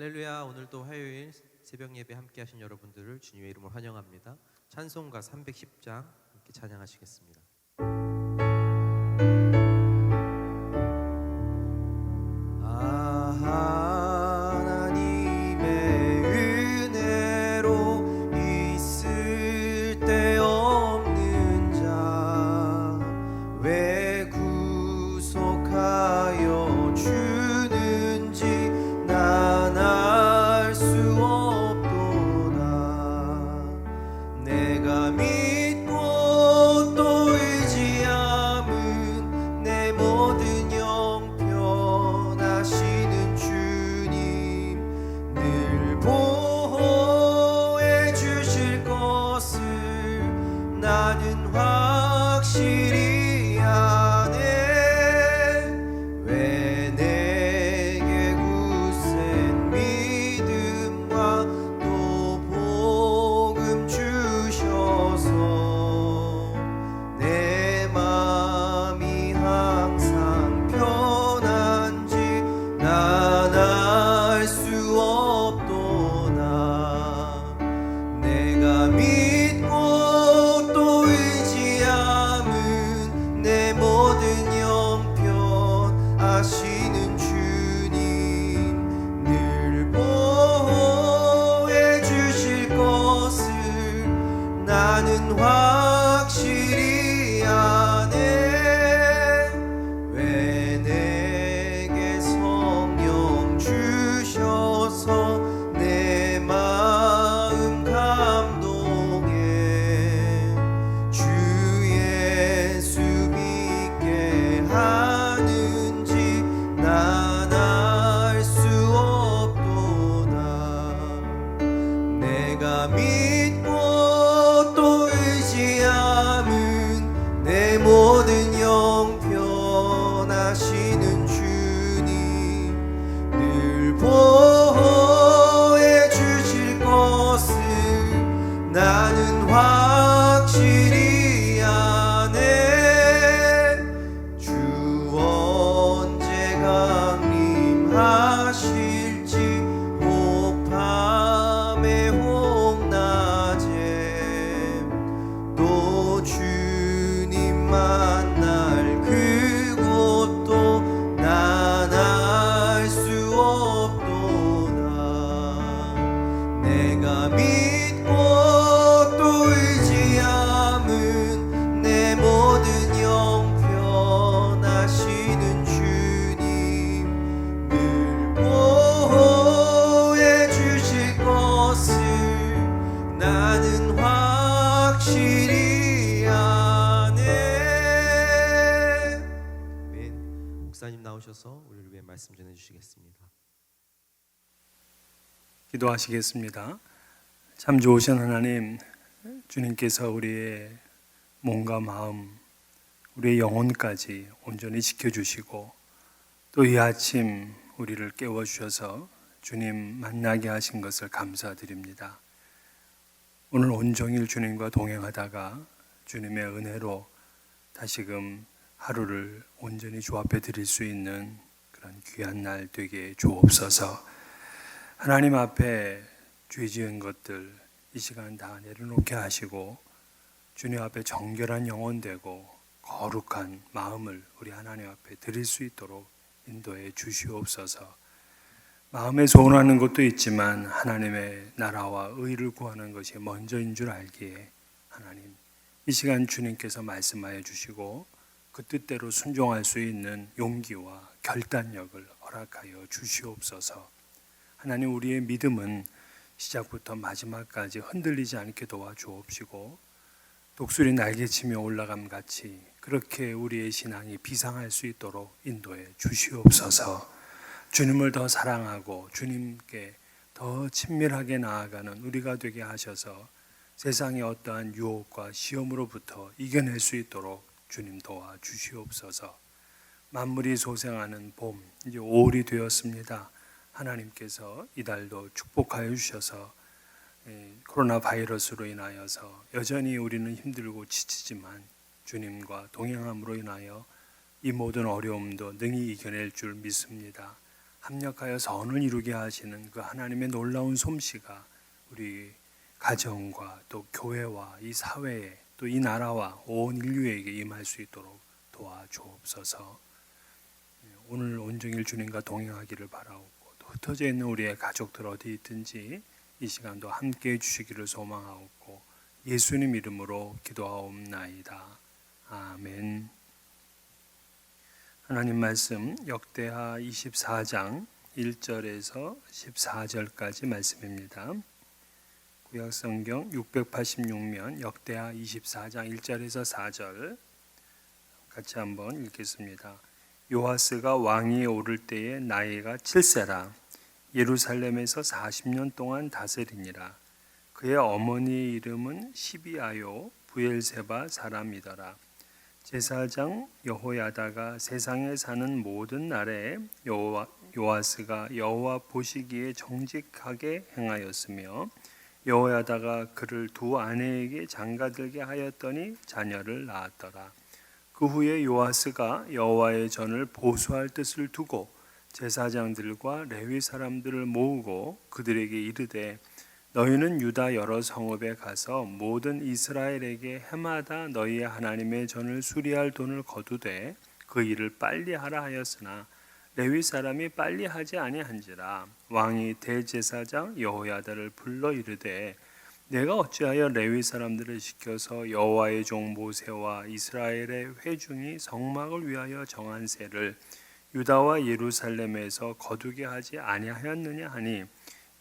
할렐루야. 오늘도 화요일 새벽 예배 함께 하신 여러분들을 주님의 이름으로 환영합니다. 찬송가 310장 함께 찬양하시겠습니다. 하나님의 은혜로 있을 때 없는 자 왜 구속하여 주는지 난 알 수 없도다. 내가 믿고 또 의지함은 내 모든 형편하시는 주님 늘 보호해 주실 것을 나는 확실히 아네. 왜 내게 굳센 믿음과 또 복음 주셔서 내 맘이 항상 편한지 난 알 수 없도다. 내가 믿고 또 의지함은 내 모든 형편하시는 주님 늘 보호해 주실 것을 나는 확실히 아네. 왜 내게 성령 주셔서 내 마음 감동해 주 예수 믿게 하는지 난 알 수 없도다. 내가 믿고 또 의지함은 내 모든 형편하시는 주님 늘 보호해 주실 것을 나는 확실히 아네. 주 언제 강림하실지 혹 밤에 혹 낮에 또 주님 만날 그곳도 난 알 수 없도다. 내가 믿고 또 의지함은 내 모든 형편하시는 주님 늘 보호해 주실 것을 나는 확실히 아네. 목사님 나오셔서 우리를 위해 말씀 전해주시겠습니다. 기도하시겠습니다. 참 좋으신 하나님, 주님께서 우리의 몸과 마음, 우리의 영혼까지 온전히 지켜주시고 또 이 아침 우리를 깨워주셔서 주님 만나게 하신 것을 감사드립니다. 오늘 온종일 주님과 동행하다가 주님의 은혜로 다시금 하루를 온전히 주 앞에 드릴 수 있는 그런 귀한 날 되게 주옵소서. 하나님 앞에 죄 지은 것들 이 시간 다 내려놓게 하시고 주님 앞에 정결한 영혼 되고 거룩한 마음을 우리 하나님 앞에 드릴 수 있도록 인도해 주시옵소서. 마음에 소원하는 것도 있지만 하나님의 나라와 의를 구하는 것이 먼저인 줄 알기에 하나님 이 시간 주님께서 말씀하여 주시고 그 뜻대로 순종할 수 있는 용기와 결단력을 허락하여 주시옵소서. 하나님 우리의 믿음은 시작부터 마지막까지 흔들리지 않게 도와주옵시고 독수리 날개치며 올라감 같이 그렇게 우리의 신앙이 비상할 수 있도록 인도해 주시옵소서. 주님을 더 사랑하고 주님께 더 친밀하게 나아가는 우리가 되게 하셔서 세상의 어떠한 유혹과 시험으로부터 이겨낼 수 있도록 주님 도와주시옵소서. 만물이 소생하는 봄, 이제 5월이 되었습니다. 하나님께서 이달도 축복하여 주셔서 코로나 바이러스로 인하여서 여전히 우리는 힘들고 지치지만 주님과 동행함으로 인하여 이 모든 어려움도 능히 이겨낼 줄 믿습니다. 합력하여 선을 이루게 하시는 그 하나님의 놀라운 솜씨가 우리 가정과 또 교회와 이 사회에 또 이 나라와 온 인류에게 임할 수 있도록 도와주옵소서. 오늘 온종일 주님과 동행하기를 바라옵고 또 흩어져 있는 우리의 가족들 어디 있든지 이 시간도 함께해 주시기를 소망하옵고 예수님 이름으로 기도하옵나이다. 아멘. 하나님 말씀 역대하 24장 1절에서 14절까지 말씀입니다. 구약성경 686면 역대하 24장 1절에서 4절 같이 한번 읽겠습니다. 요아스가 왕위에 오를 때에 나이가 7세라 예루살렘에서 40년 동안 다스리니라. 그의 어머니의 이름은 시비아요 부엘세바 사람이더라. 제사장 여호야다가 세상에 사는 모든 날에 요아스가 여호와 보시기에 정직하게 행하였으며 여호야다가 그를 두 아내에게 장가들게 하였더니 자녀를 낳았더라. 그 후에 요아스가 여호와의 전을 보수할 뜻을 두고 제사장들과 레위 사람들을 모으고 그들에게 이르되 너희는 유다 여러 성읍에 가서 모든 이스라엘에게 해마다 너희의 하나님의 전을 수리할 돈을 거두되 그 일을 빨리 하라 하였으나 레위 사람이 빨리 하지 아니한지라. 왕이 대제사장 여호야다를 불러 이르되 내가 어찌하여 레위 사람들을 시켜서 여호와의 종 모세와 이스라엘의 회중이 성막을 위하여 정한 세를 유다와 예루살렘에서 거두게 하지 아니하였느냐 하니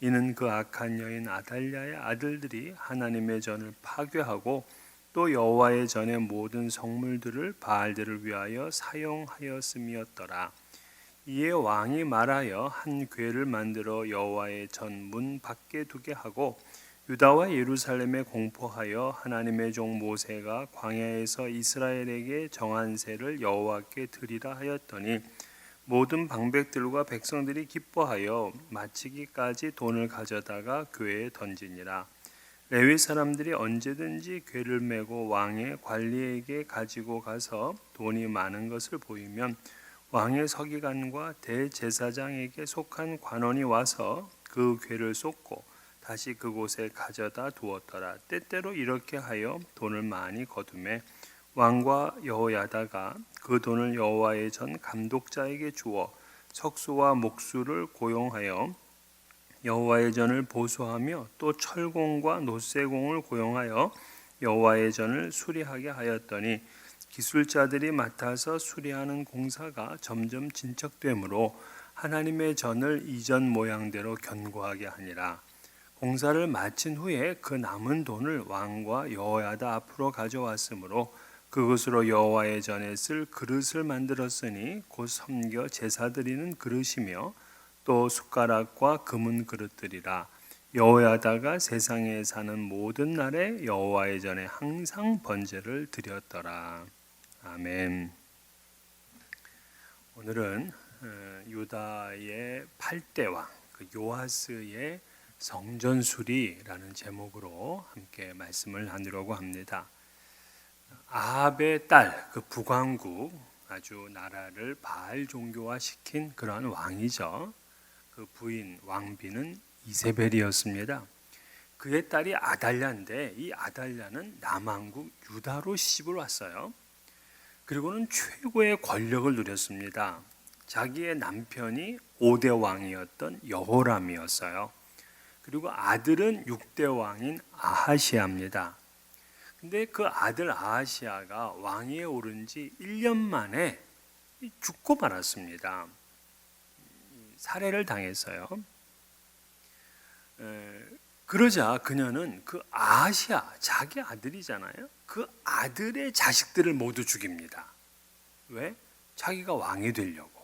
이는 그 악한 여인 아달랴의 아들들이 하나님의 전을 파괴하고 또 여호와의 전의 모든 성물들을 바알들을 위하여 사용하였음이었더라. 이에 왕이 말하여 한 궤를 만들어 여호와의 전 문 밖에 두게 하고 유다와 예루살렘에 공포하여 하나님의 종 모세가 광야에서 이스라엘에게 정한 세를 여호와께 드리라 하였더니 모든 방백들과 백성들이 기뻐하여 마치기까지 돈을 가져다가 궤에 던지니라. 레위 사람들이 언제든지 궤를 메고 왕의 관리에게 가지고 가서 돈이 많은 것을 보이면 왕의 서기관과 대제사장에게 속한 관원이 와서 그 궤를 쏟고 다시 그곳에 가져다 두었더라. 때때로 이렇게 하여 돈을 많이 거두매 왕과 여호야다가 그 돈을 여호와의 전 감독자에게 주어 석수와 목수를 고용하여 여호와의 전을 보수하며 또 철공과 노쇠공을 고용하여 여호와의 전을 수리하게 하였더니 기술자들이 맡아서 수리하는 공사가 점점 진척되므로 하나님의 전을 이전 모양대로 견고하게 하니라. 공사를 마친 후에 그 남은 돈을 왕과 여호야다 앞으로 가져왔으므로 그것으로 여호와의 전에 쓸 그릇을 만들었으니 곧 섬겨 제사 드리는 그릇이며 또 숟가락과 금은 그릇들이라. 여호야다가 세상에 사는 모든 날에 여호와의 전에 항상 번제를 드렸더라. 아멘. 오늘은 유다의 8대 왕 요아스의 성전수리라는 제목으로 함께 말씀을 나누려고 합니다. 아합의 딸, 그 북왕국, 아주 나라를 바알 종교화시킨 그러한 왕이죠. 그 부인 왕비는 이세벨이었습니다. 그의 딸이 아달랴인데 이 아달랴는 남왕국 유다로 시집을 왔어요. 그리고는 최고의 권력을 누렸습니다. 자기의 남편이 5대 왕이었던 여호람이었어요. 그리고 아들은 6대 왕인 아하시아입니다. 근데 그 아들 아하시아가 왕위에 오른 지 1년 만에 죽고 말았습니다. 살해를 당했어요. 그러자 그녀는 그 아하시아, 자기 아들이잖아요. 그 아들의 자식들을 모두 죽입니다. 왜? 자기가 왕이 되려고.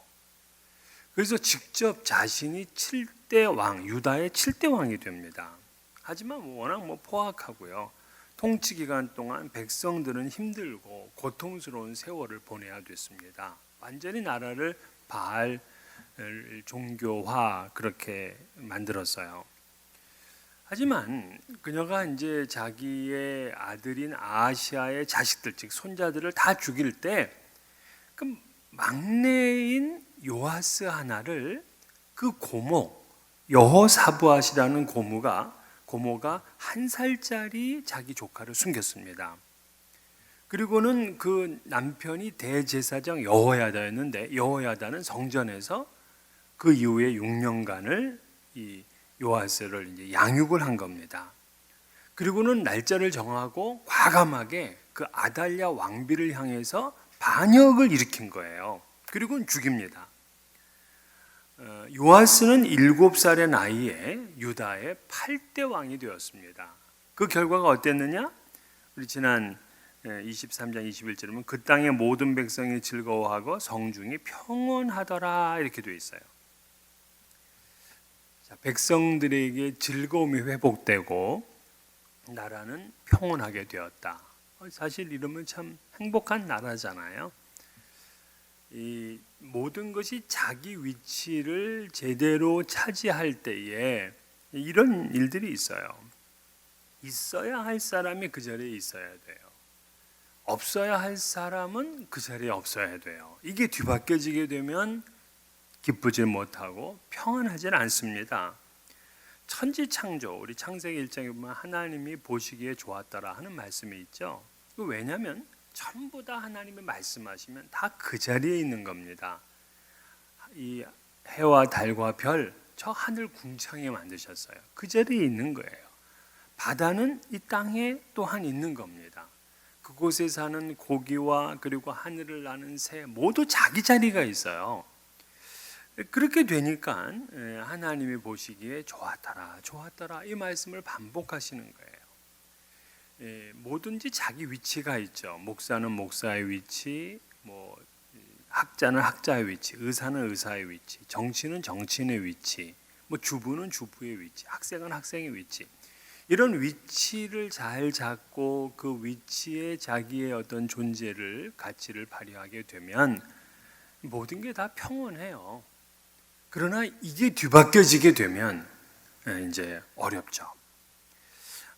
그래서 직접 자신이 7대 왕, 유다의 7대 왕이 됩니다. 하지만 워낙 포악하고요. 통치 기간 동안 백성들은 힘들고 고통스러운 세월을 보내야 됐습니다. 완전히 나라를 바알 종교화 그렇게 만들었어요. 하지만 그녀가 이제 자기의 아들인 아하시아의 자식들, 즉 손자들을 다 죽일 때 그 막내인 요아스 하나를 그 고모 여호사밧이라는 고모가 1살짜리 자기 조카를 숨겼습니다. 그리고는 그 남편이 대제사장 여호야다였는데 여호야다는 성전에서 그 이후에 6년간을 이 요아스를 이제 양육을 한 겁니다. 그리고는 날짜를 정하고 과감하게 그 아달랴 왕비를 향해서 반역을 일으킨 거예요. 그리고는 죽입니다. 요아스는 7살의 나이에 유다의 8대 왕이 되었습니다. 그 결과가 어땠느냐? 우리 지난 23장 21절에 보면 그 땅의 모든 백성이 즐거워하고 성중이 평온하더라 이렇게 되어 있어요. 자, 백성들에게 즐거움이 회복되고 나라는 평온하게 되었다. 사실 이러면 참 행복한 나라잖아요. 이 모든 것이 자기 위치를 제대로 차지할 때에 이런 일들이 있어요. 있어야 할 사람이 그 자리에 있어야 돼요. 없어야 할 사람은 그 자리에 없어야 돼요. 이게 뒤바뀌어지게 되면 기쁘지 못하고 평안하지 않습니다. 천지창조, 우리 창세기 1장에 보면 하나님이 보시기에 좋았더라 하는 말씀이 있죠. 왜냐하면 전부 다 하나님이 말씀하시면 다 그 자리에 있는 겁니다. 이 해와 달과 별, 저 하늘 궁창에 만드셨어요. 그 자리에 있는 거예요. 바다는 이 땅에 또한 있는 겁니다. 그곳에 사는 고기와 그리고 하늘을 나는 새 모두 자기 자리가 있어요. 그렇게 되니까 하나님이 보시기에 좋았더라, 좋았더라 이 말씀을 반복하시는 거예요. 뭐든지 자기 위치가 있죠. 목사는 목사의 위치, 학자는 학자의 위치, 의사는 의사의 위치, 정치는 정치인의 위치, 주부는 주부의 위치, 학생은 학생의 위치. 이런 위치를 잘 잡고 그 위치에 자기의 어떤 존재를 가치를 발휘하게 되면 모든 게 다 평온해요. 그러나 이게 뒤바뀌어지게 되면 이제 어렵죠.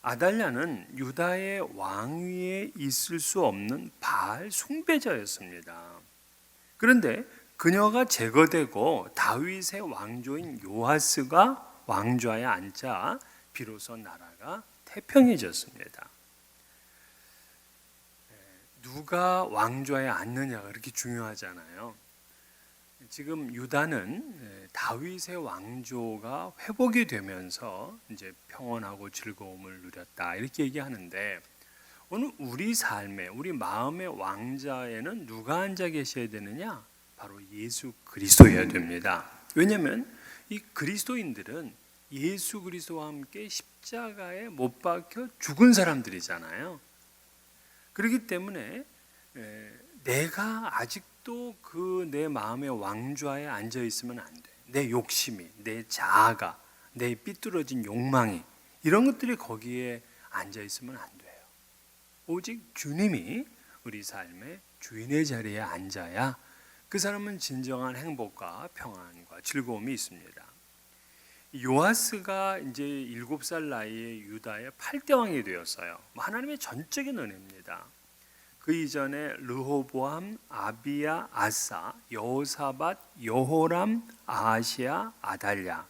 아달랴는 유다의 왕위에 있을 수 없는 바알 숭배자였습니다. 그런데 그녀가 제거되고 다윗의 왕조인 요아스가 왕좌에 앉자 비로소 나라가 태평해졌습니다. 누가 왕좌에 앉느냐가 그렇게 중요하잖아요. 지금 유다는 다윗의 왕조가 회복이 되면서 이제 평온하고 즐거움을 누렸다 이렇게 얘기하는데 오늘 우리 삶에 우리 마음의 왕자에는 누가 앉아 계셔야 되느냐? 바로 예수 그리스도여야 됩니다. 왜냐하면 이 그리스도인들은 예수 그리스도와 함께 십자가에 못 박혀 죽은 사람들이잖아요. 그렇기 때문에 내가 아직도 그 내 마음의 왕좌에 앉아 있으면 안 돼. 내 욕심이, 내 자아가, 내 삐뚤어진 욕망이 이런 것들이 거기에 앉아 있으면 안 돼요. 오직 주님이 우리 삶의 주인의 자리에 앉아야 그 사람은 진정한 행복과 평안과 즐거움이 있습니다. 요아스가 이제 7살 나이에 유다의 8대 왕이 되었어요. 하나님의 전적인 은혜입니다. 그 이전에 르호보암, 아비야, 아사, 여호사밧, 여호람, 아하시야, 아달랴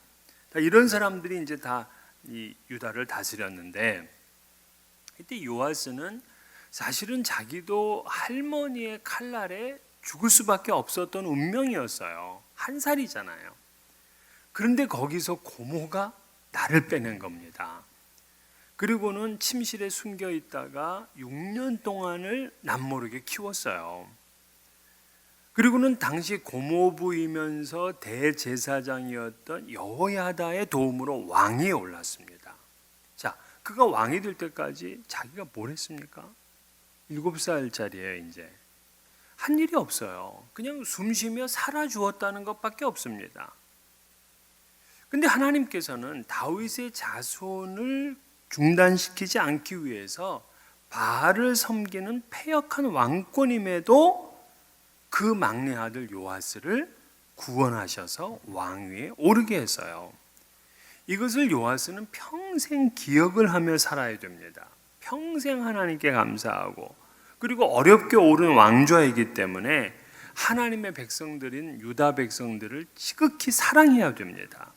이런 사람들이 이제 다 이 유다를 다스렸는데 이때 요아스는 사실은 자기도 할머니의 칼날에 죽을 수밖에 없었던 운명이었어요. 1살이잖아요. 그런데 거기서 고모가 나를 빼낸 겁니다. 그리고는 침실에 숨겨 있다가 6년 동안을 남모르게 키웠어요. 그리고는 당시 고모부이면서 대제사장이었던 여호야다의 도움으로 왕위에 올랐습니다. 자, 그가 왕이 될 때까지 자기가 뭘 했습니까? 7살짜리에 이제 한 일이 없어요. 그냥 숨쉬며 살아주었다는 것밖에 없습니다. 근데 하나님께서는 다윗의 자손을 중단시키지 않기 위해서 바알을 섬기는 패역한 왕권임에도 그 막내 아들 요아스를 구원하셔서 왕위에 오르게 했어요. 이것을 요아스는 평생 기억을 하며 살아야 됩니다. 평생 하나님께 감사하고 그리고 어렵게 오른 왕좌이기 때문에 하나님의 백성들인 유다 백성들을 지극히 사랑해야 됩니다.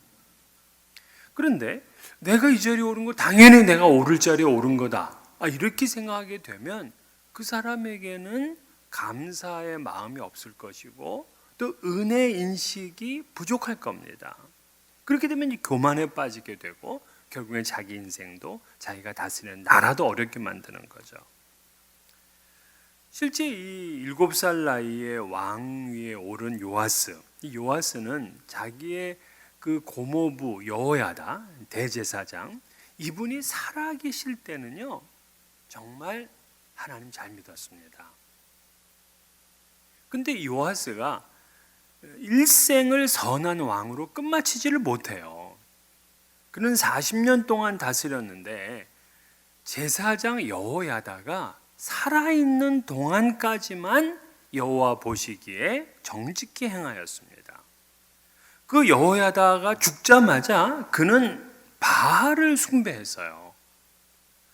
그런데 내가 이 자리에 오른 거 당연히 내가 오를 자리에 오른 거다. 이렇게 생각하게 되면 그 사람에게는 감사의 마음이 없을 것이고 또 은혜 인식이 부족할 겁니다. 그렇게 되면 교만에 빠지게 되고 결국엔 자기 인생도 자기가 다스리는 나라도 어렵게 만드는 거죠. 실제 이 7살 나이에 왕위에 오른 요아스, 이 요아스는 자기의 그 고모부 여호야다 대제사장, 이분이 살아계실 때는요 정말 하나님 잘 믿었습니다. 근데 요아스가 일생을 선한 왕으로 끝마치지를 못해요. 그는 40년 동안 다스렸는데 제사장 여호야다가 살아있는 동안까지만 여호와 보시기에 정직히 행하였습니다. 그 여호야다가 죽자마자 그는 바알을 숭배했어요.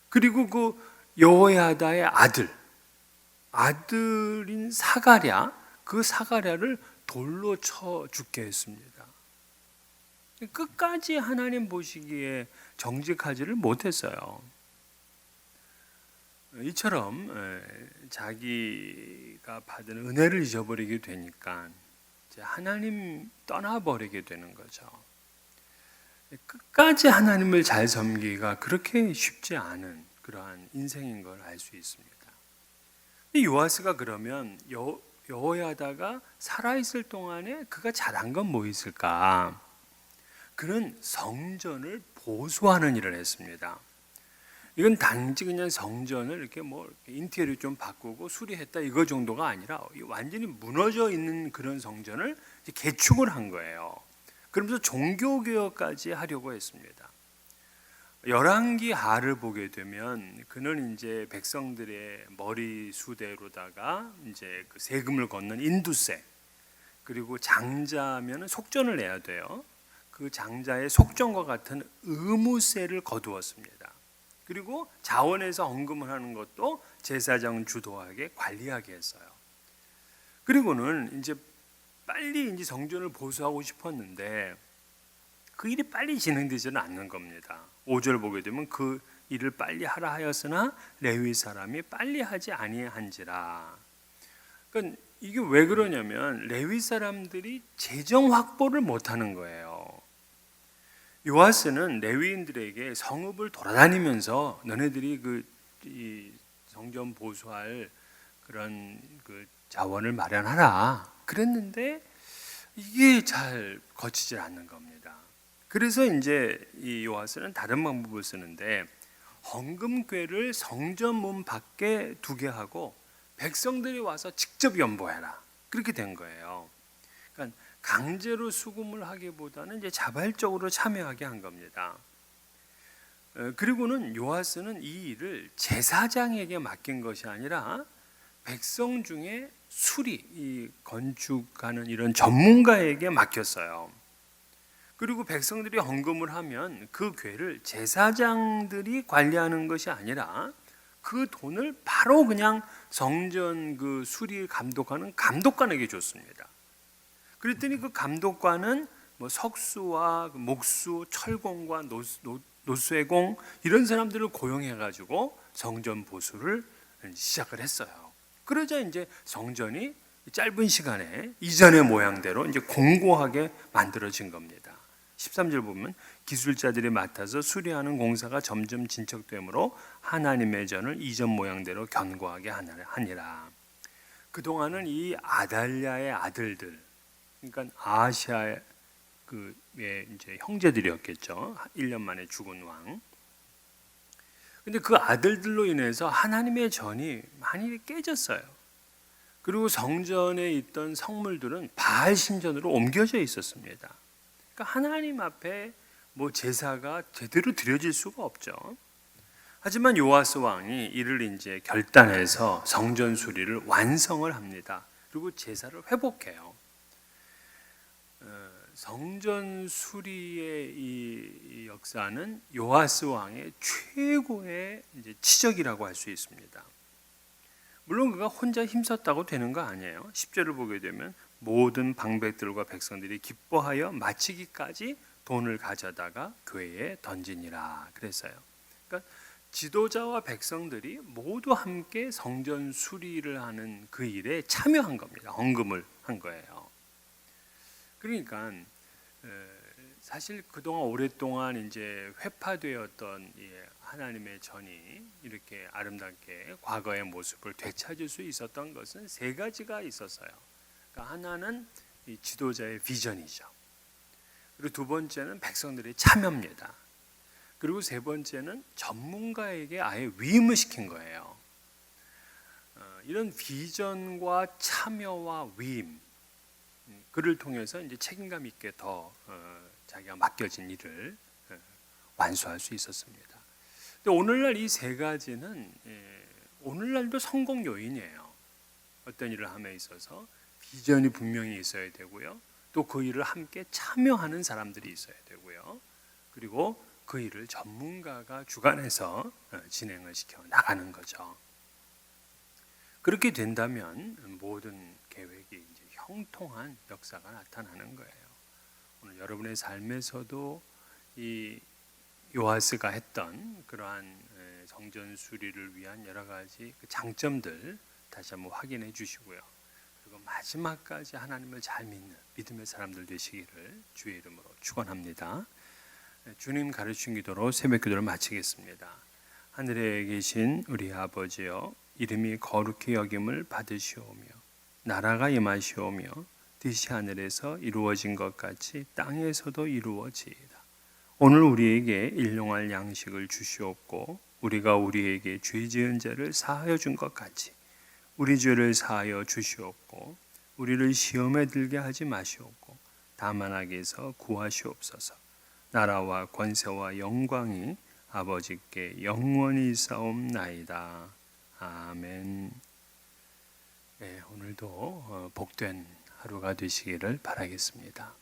그리고 그 여호야다의 아들인 사가랴, 그 사가랴를 돌로 쳐 죽게 했습니다. 끝까지 하나님 보시기에 정직하지를 못했어요. 이처럼 자기가 받은 은혜를 잊어버리게 되니까 이제 하나님 떠나버리게 되는 거죠. 끝까지 하나님을 잘 섬기기가 그렇게 쉽지 않은 그러한 인생인 걸 알 수 있습니다. 요아스가 그러면 여호야다가 살아있을 동안에 그가 잘한 건 뭐 있을까? 그는 성전을 보수하는 일을 했습니다. 이건 단지 그냥 성전을 이렇게 인테리어 좀 바꾸고 수리했다 이거 정도가 아니라 완전히 무너져 있는 그런 성전을 개축을 한 거예요. 그러면서 종교개혁까지 하려고 했습니다. 열왕기 하를 보게 되면 그는 이제 백성들의 머리 수대로다가 이제 그 세금을 걷는 인두세, 그리고 장자면 속전을 내야 돼요. 그 장자의 속전과 같은 의무세를 거두었습니다. 그리고 자원에서 헌금을 하는 것도 제사장 주도하게 관리하게 했어요. 그리고는 이제 빨리 이제 성전을 보수하고 싶었는데 그 일이 빨리 진행되지는 않는 겁니다. 5절 보게 되면 그 일을 빨리 하라 하였으나 레위 사람이 빨리 하지 아니한지라. 그러니까 이게 왜 그러냐면 레위 사람들이 재정 확보를 못하는 거예요. 요아스는 레위인들에게 성읍을 돌아다니면서 너네들이 이 성전 보수할 그런 그 자원을 마련하라 그랬는데 이게 잘 거치질 않는 겁니다. 그래서 이제 이 요아스는 다른 방법을 쓰는데 헌금궤를 성전 문 밖에 두게 하고 백성들이 와서 직접 연보해라 그렇게 된 거예요. 그러니까 강제로 수금을 하기보다는 이제 자발적으로 참여하게 한 겁니다. 그리고는 요아스는 이 일을 제사장에게 맡긴 것이 아니라 백성 중에 이 건축하는 이런 전문가에게 맡겼어요. 그리고 백성들이 헌금을 하면 그 궤를 제사장들이 관리하는 것이 아니라 그 돈을 바로 그냥 성전 그 수리 감독하는 감독관에게 줬습니다. 그랬더니 그 감독관은 석수와 목수, 철공과 노쇠공 이런 사람들을 고용해가지고 성전 보수를 시작을 했어요. 그러자 이제 성전이 짧은 시간에 이전의 모양대로 이제 공고하게 만들어진 겁니다. 13절 보면 기술자들이 맡아서 수리하는 공사가 점점 진척되므로 하나님의 전을 이전 모양대로 견고하게 하니라. 그동안은 이 아달랴의 아들들, 그러니까 아시아의 이제 형제들이었겠죠. 1년 만에 죽은 왕. 근데 그 아들들로 인해서 하나님의 전이 많이 깨졌어요. 그리고 성전에 있던 성물들은 바알 신전으로 옮겨져 있었습니다. 그러니까 하나님 앞에 제사가 제대로 드려질 수가 없죠. 하지만 요아스 왕이 이를 이제 결단해서 성전 수리를 완성을 합니다. 그리고 제사를 회복해요. 성전 수리의 이 역사는 요아스 왕의 최고의 이제 치적이라고 할 수 있습니다. 물론 그가 혼자 힘썼다고 되는 거 아니에요. 10절을 보게 되면 모든 방백들과 백성들이 기뻐하여 마치기까지 돈을 가져다가 교회에 던지니라 그랬어요. 그러니까 지도자와 백성들이 모두 함께 성전 수리를 하는 그 일에 참여한 겁니다. 헌금을 한 거예요. 그러니까 사실 그동안 오랫동안 이제 회파되었던 하나님의 전이 이렇게 아름답게 과거의 모습을 되찾을 수 있었던 것은 세 가지가 있었어요. 그러니까 하나는 이 지도자의 비전이죠. 그리고 두 번째는 백성들의 참여입니다. 그리고 세 번째는 전문가에게 아예 위임을 시킨 거예요. 이런 비전과 참여와 위임, 그를 통해서 이제 책임감 있게 더 자기가 맡겨진 일을 완수할 수 있었습니다. 근데 오늘날 이 세 가지는 오늘날도 성공 요인이에요. 어떤 일을 함에 있어서 비전이 분명히 있어야 되고요. 또 그 일을 함께 참여하는 사람들이 있어야 되고요. 그리고 그 일을 전문가가 주관해서 진행을 시켜 나가는 거죠. 그렇게 된다면 모든 계획이 이제 형통한 역사가 나타나는 거예요. 오늘 여러분의 삶에서도 이 요아스가 했던 그러한 성전 수리를 위한 여러 가지 그 장점들 다시 한번 확인해 주시고요. 그리고 마지막까지 하나님을 잘 믿는 믿음의 사람들 되시기를 주의 이름으로 축원합니다. 주님 가르친 기도로 새벽 기도를 마치겠습니다. 하늘에 계신 우리 아버지여, 이름이 거룩히 여김을 받으시오며 나라가 임하시오며 뜻이 하늘에서 이루어진 것 같이 땅에서도 이루어지이다. 오늘 우리에게 일용할 양식을 주시옵고 우리가 우리에게 죄 지은 자를 사하여 준 것 같이 우리 죄를 사하여 주시옵고 우리를 시험에 들게 하지 마시옵고 다만 악에서 구하시옵소서. 나라와 권세와 영광이 아버지께 영원히 있사옵나이다. 아멘. 네, 오늘도 복된 하루가 되시기를 바라겠습니다.